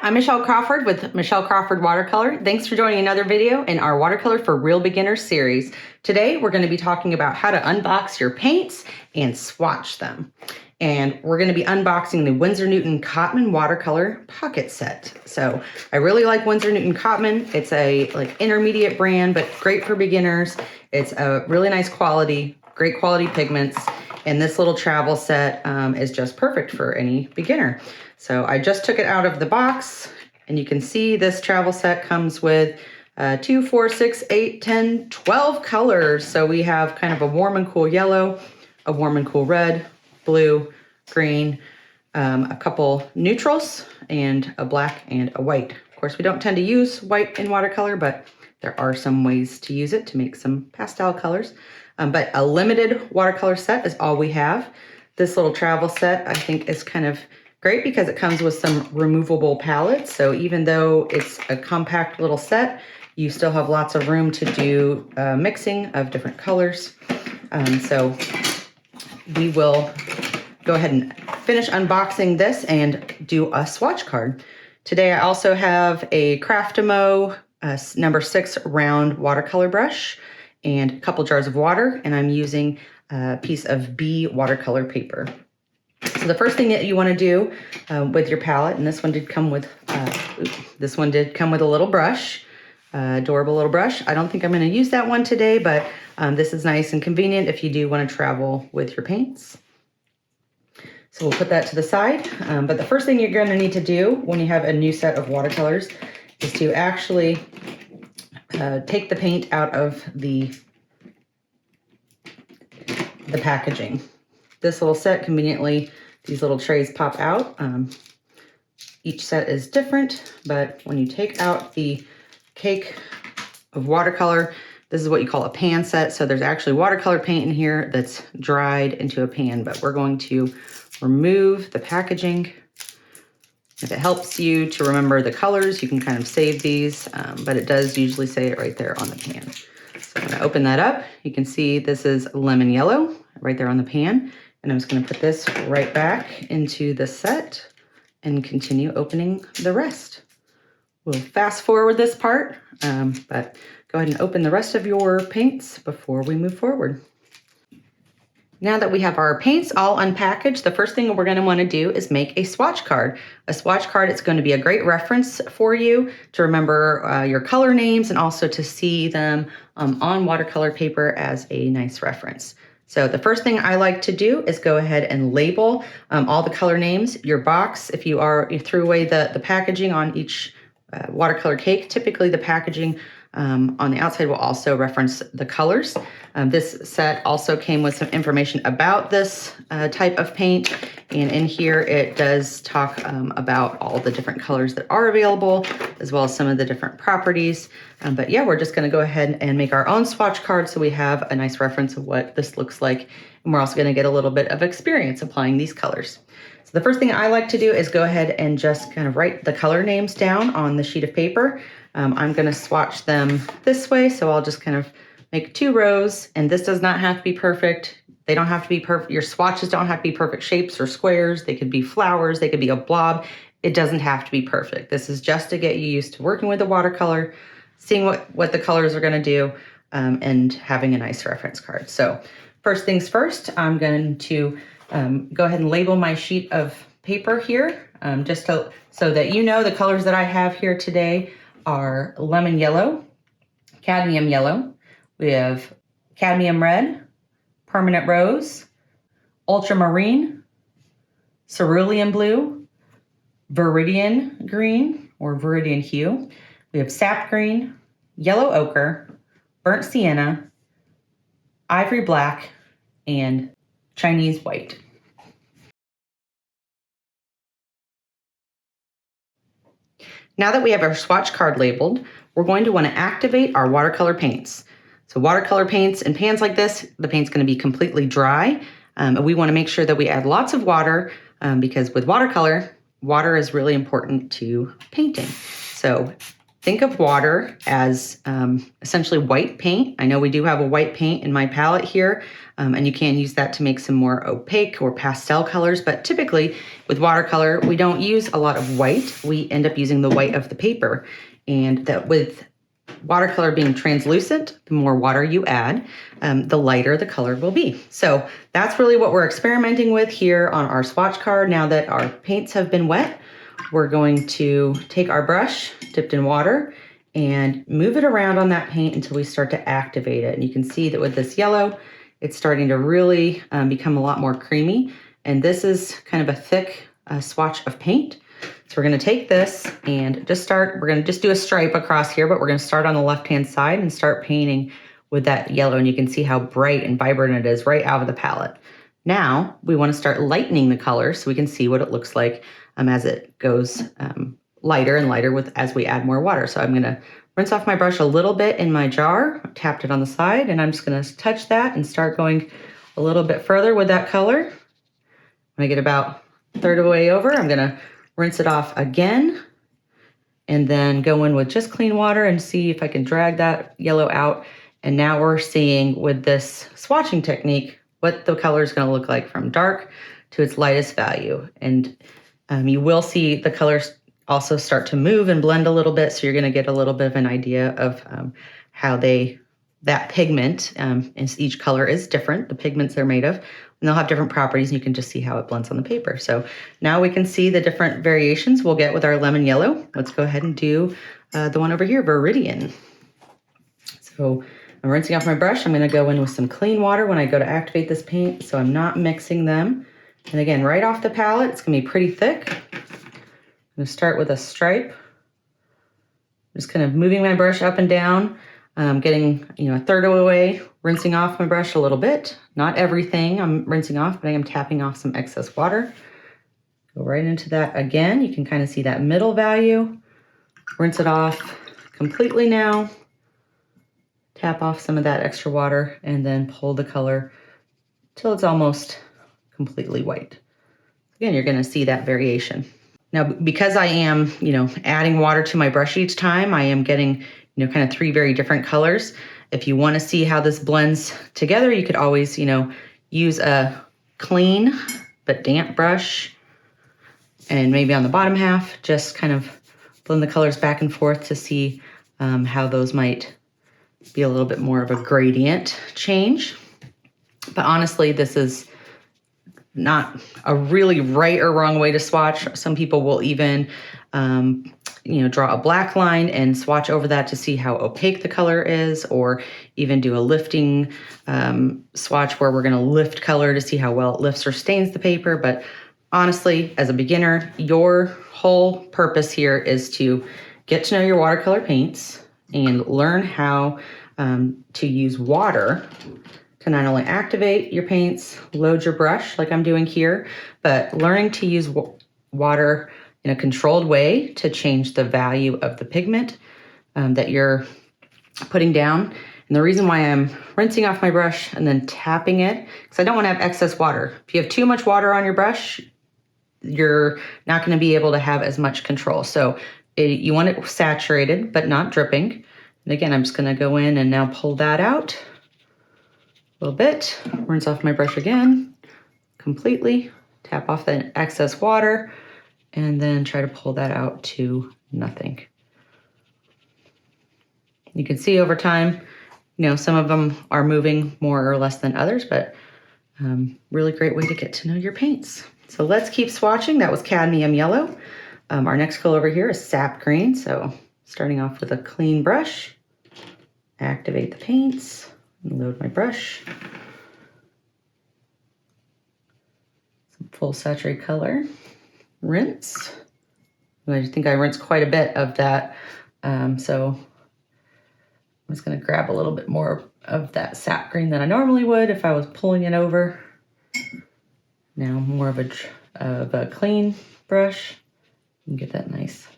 I'm Michelle Crawford with Michelle Crawford Watercolor. Thanks for joining another video in our Watercolor for Real Beginners series. Today we're going to be talking about how to unbox your paints and swatch them. And we're going to be unboxing the Winsor Newton Cotman Watercolor Pocket Set. So I really like Winsor Newton Cotman. It's a intermediate brand, but great for beginners. It's a really nice quality, great quality pigments. And this little travel set is just perfect for any beginner. So I just took it out of the box, and you can see this travel set comes with 2, 4, 6, 8, 10, 12 colors. So we have kind of a warm and cool yellow, a warm and cool red, blue, green, a couple neutrals, and a black and a white. Of course, we don't tend to use white in watercolor, but there are some ways to use it to make some pastel colors. But a limited watercolor set is all we have. This little travel set, I think, is kind of great because it comes with some removable palettes. So even though it's a compact little set, you still have lots of room to do mixing of different colors. So we will go ahead and finish unboxing this and do a swatch card. Today I also have a Craftimo number 6 round watercolor brush and a couple jars of water, and I'm using a piece of B watercolor paper. So the first thing that you want to do with your palette, and this one did come with a little brush, adorable little brush. I don't think I'm going to use that one today, but this is nice and convenient if you do want to travel with your paints. So we'll put that to the side. But the first thing you're going to need to do when you have a new set of watercolors is to actually take the paint out of the packaging. This little set, conveniently, these little trays pop out. Each set is different, but when you take out the cake of watercolor, this is what you call a pan set. So there's actually watercolor paint in here that's dried into a pan, but we're going to remove the packaging. If it helps you to remember the colors, you can kind of save these, but it does usually say it right there on the pan. So I'm going to open that up. You can see this is lemon yellow right there on the pan. And I'm just going to put this right back into the set and continue opening the rest. We'll fast forward this part, but go ahead and open the rest of your paints before we move forward. Now that we have our paints all unpackaged, the first thing we're going to want to do is make a swatch card. A swatch card is going to be a great reference for you to remember your color names and also to see them on watercolor paper as a nice reference. So the first thing I like to do is go ahead and label all the color names. Your box, if you threw away the packaging on each watercolor cake, typically the packaging on the outside will also reference the colors. This set also came with some information about this type of paint, and in here it does talk about all the different colors that are available, as well as some of the different properties. But yeah, we're just going to go ahead and make our own swatch card so we have a nice reference of what this looks like, and we're also going to get a little bit of experience applying these colors. So the first thing I like to do is go ahead and just kind of write the color names down on the sheet of paper. I'm going to swatch them this way, so I'll just kind of make 2 rows, and this does not have to be perfect. They don't have to be perfect. Your swatches don't have to be perfect shapes or squares. They could be flowers. They could be a blob. It doesn't have to be perfect. This is just to get you used to working with the watercolor, seeing what the colors are going to do, and having a nice reference card. So first things first, I'm going to go ahead and label my sheet of paper here, just so that you know the colors that I have here today are lemon yellow, cadmium yellow, we have cadmium red, permanent rose, ultramarine, cerulean blue, viridian green or viridian hue. We have sap green, yellow ochre, burnt sienna, ivory black, and Chinese white. Now that we have our swatch card labeled, we're going to want to activate our watercolor paints. So watercolor paints in pans like this, the paint's going to be completely dry. We want to make sure that we add lots of water because with watercolor, water is really important to painting. So think of water as essentially white paint. I know we do have a white paint in my palette here, and you can use that to make some more opaque or pastel colors, but typically with watercolor, we don't use a lot of white. We end up using the white of the paper, and that with watercolor being translucent, the more water you add, the lighter the color will be. So that's really what we're experimenting with here on our swatch card. Now that our paints have been wet, we're going to take our brush dipped in water and move it around on that paint until we start to activate it. And you can see that with this yellow, it's starting to really become a lot more creamy. And this is kind of a thick swatch of paint. So we're going to take this and we're going to just do a stripe across here, but we're going to start on the left-hand side and start painting with that yellow. And you can see how bright and vibrant it is right out of the palette. Now we want to start lightening the color so we can see what it looks like as it goes lighter and lighter as we add more water. So I'm going to rinse off my brush a little bit in my jar, tapped it on the side, and I'm just going to touch that and start going a little bit further with that color. When I get about a third of the way over, I'm going to rinse it off again and then go in with just clean water and see if I can drag that yellow out. And now we're seeing with this swatching technique what the color is going to look like from dark to its lightest value. And you will see the colors also start to move and blend a little bit, so you're going to get a little bit of an idea of how that pigment, and each color is different, the pigments they're made of, and they'll have different properties, and you can just see how it blends on the paper. So now we can see the different variations we'll get with our lemon yellow. Let's go ahead and do the one over here, Viridian. So I'm rinsing off my brush. I'm going to go in with some clean water when I go to activate this paint, so I'm not mixing them. And again, right off the palette, it's going to be pretty thick. I'm going to start with a stripe. Just kind of moving my brush up and down, getting a third of the way, rinsing off my brush a little bit. Not everything I'm rinsing off, but I am tapping off some excess water. Go right into that again. You can kind of see that middle value. Rinse it off completely now. Tap off some of that extra water and then pull the color till it's almost completely white. Again, you're going to see that variation. Now, because I am, adding water to my brush each time, I am getting, kind of 3 very different colors. If you want to see how this blends together, you could always, use a clean but damp brush and maybe on the bottom half, just kind of blend the colors back and forth to see how those might be a little bit more of a gradient change. But honestly, this is not a really right or wrong way to swatch. Some people will even, draw a black line and swatch over that to see how opaque the color is, or even do a lifting swatch where we're going to lift color to see how well it lifts or stains the paper. But honestly, as a beginner, your whole purpose here is to get to know your watercolor paints and learn how to use water to not only activate your paints, load your brush like I'm doing here, but learning to use water in a controlled way to change the value of the pigment that you're putting down. And the reason why I'm rinsing off my brush and then tapping it, because I don't want to have excess water. If you have too much water on your brush, you're not going to be able to have as much control. So you want it saturated, but not dripping. And again, I'm just going to go in and now pull that out a little bit, rinse off my brush again, completely, tap off the excess water, and then try to pull that out to nothing. You can see over time, some of them are moving more or less than others, but really great way to get to know your paints. So let's keep swatching. That was cadmium yellow. Our next color over here is sap green. So starting off with a clean brush, activate the paints, and load my brush. Some full saturated color. Rinse. I think I rinsed quite a bit of that. So I'm just going to grab a little bit more of that sap green than I normally would if I was pulling it over. Now more of a clean brush and get that nice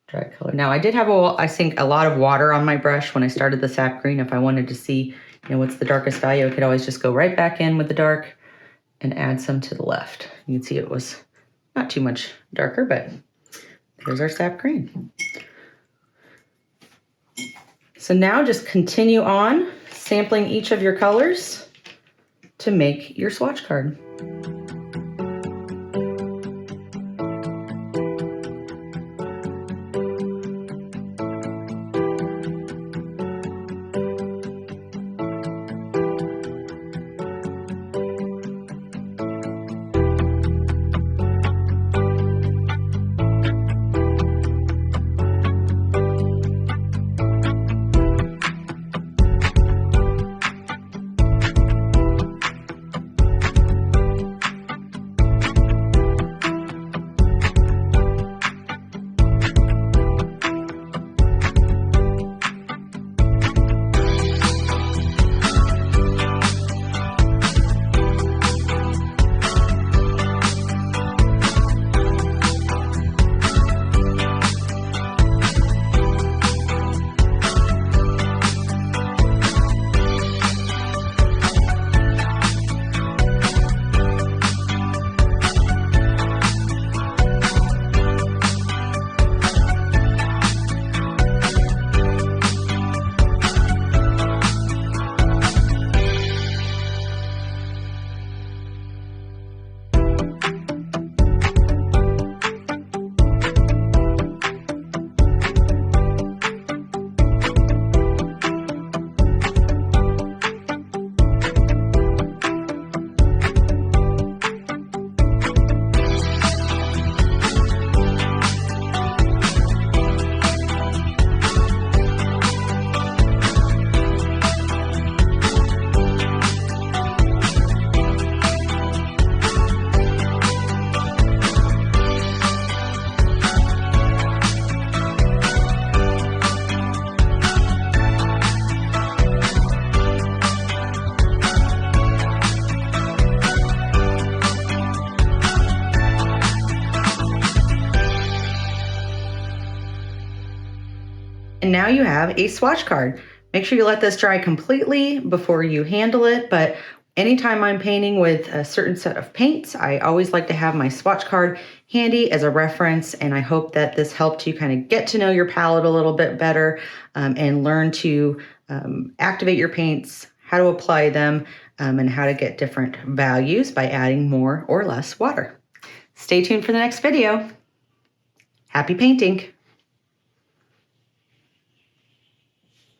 dry color. Now I did have I think a lot of water on my brush when I started the sap green. If I wanted to see, what's the darkest value, I could always just go right back in with the dark and add some to the left. You can see it was not too much darker, but there's our sap green. So now just continue on sampling each of your colors to make your swatch card. And now you have a swatch card. Make sure you let this dry completely before you handle it, but anytime I'm painting with a certain set of paints, I always like to have my swatch card handy as a reference, and I hope that this helped you kind of get to know your palette a little bit better and learn to activate your paints, how to apply them, and how to get different values by adding more or less water. Stay tuned for the next video. Happy painting!